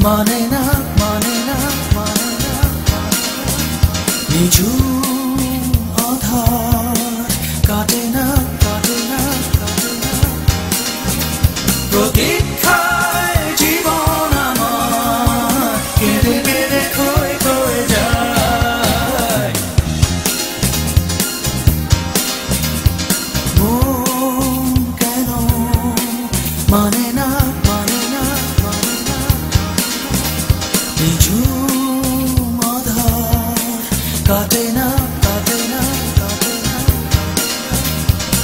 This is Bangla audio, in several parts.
মানে না মানে না মানে না নিঝুম আধার কাটে না কাটে না কাটে না প্রতীক্ষায় জীবন আমার কেঁদে কেঁদে ক্ষয়ে ক্ষয়ে যায় মন কেন মানে না মানে না মানে না নিঝুম আধার কাটে না কাটে না কাটে না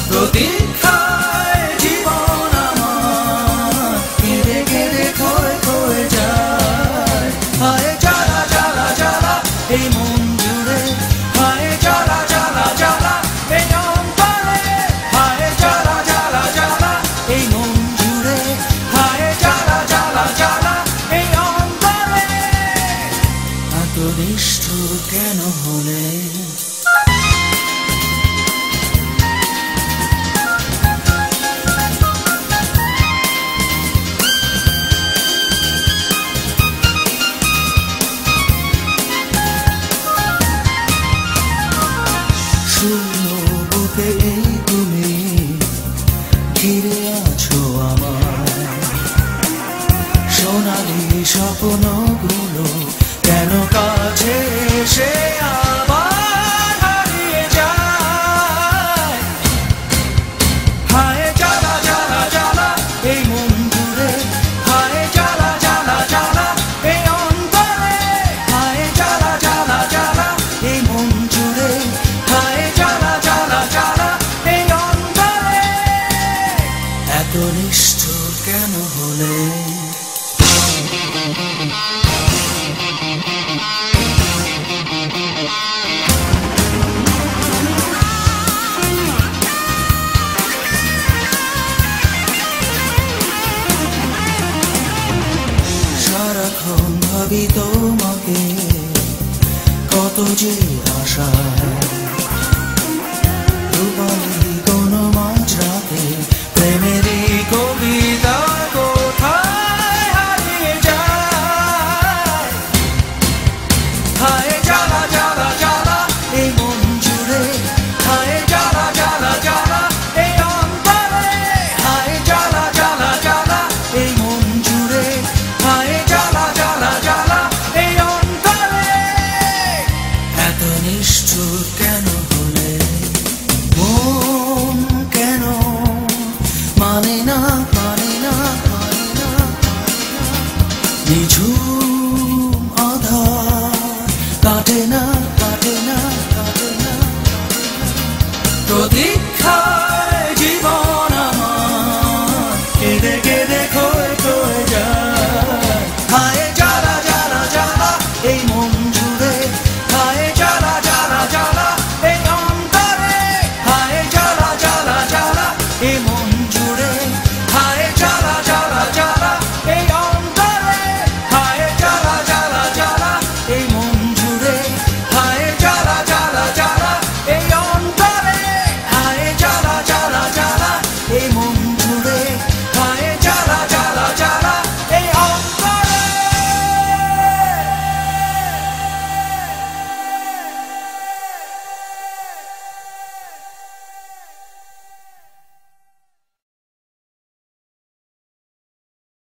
প্রতীক্ষায় জীবন আমার কেঁদে কেঁদে ক্ষয়ে ক্ষয়ে যায় হায় জ্বালা জ্বালা জ্বালা এই মন জুড়ে হায় জ্বালা জ্বালা জ্বালা এই অন্তরে হায় জ্বালা জ্বালা জ্বালা এই মন জুড়ে হায় জ্বালা জ্বালা জ্বালা এই অন্তরে এত নিষ্ঠুর কেন হলে শূন্য বুকে এই তুমি ঘিরে আছো আমার সোনালি স্বপ্নগুলো কেন কাছে এসে আবার হারিয়ে যায় হায় জ্বালা জ্বালা জ্বালা এই মন জুড়ে হায় জ্বালা জ্বালা জ্বালা এই অন্তরে হায় জ্বালা জ্বালা জ্বালা এই মন জুড়ে হায় জ্বালা জ্বালা জ্বালা এই অন্তরে এত নিষ্ঠুর কেন হলে সারাক্ষণ ভাবি তোমাকে কত যে আশা রূপালি কোনো মাঝরাতে প্রেমেরই কবিতা কোথায় হারিয়ে যায় হায় জ্বালা জ্বালা জ্বালা এই মন জুড়ে হায় জ্বালা জ্বালা জ্বালা এই অন্তরে হায় জ্বালা জ্বালা জ্বালা এই মন জুড়ে হায় জ্বালা জ্বালা জ্বালা এই অন্তরে এত নিষ্ঠুর কেন হলে মন কেন মানে না মানে না মানে না নিঝুম আধার কাটে না কাটে না কাটে না প্রদীপ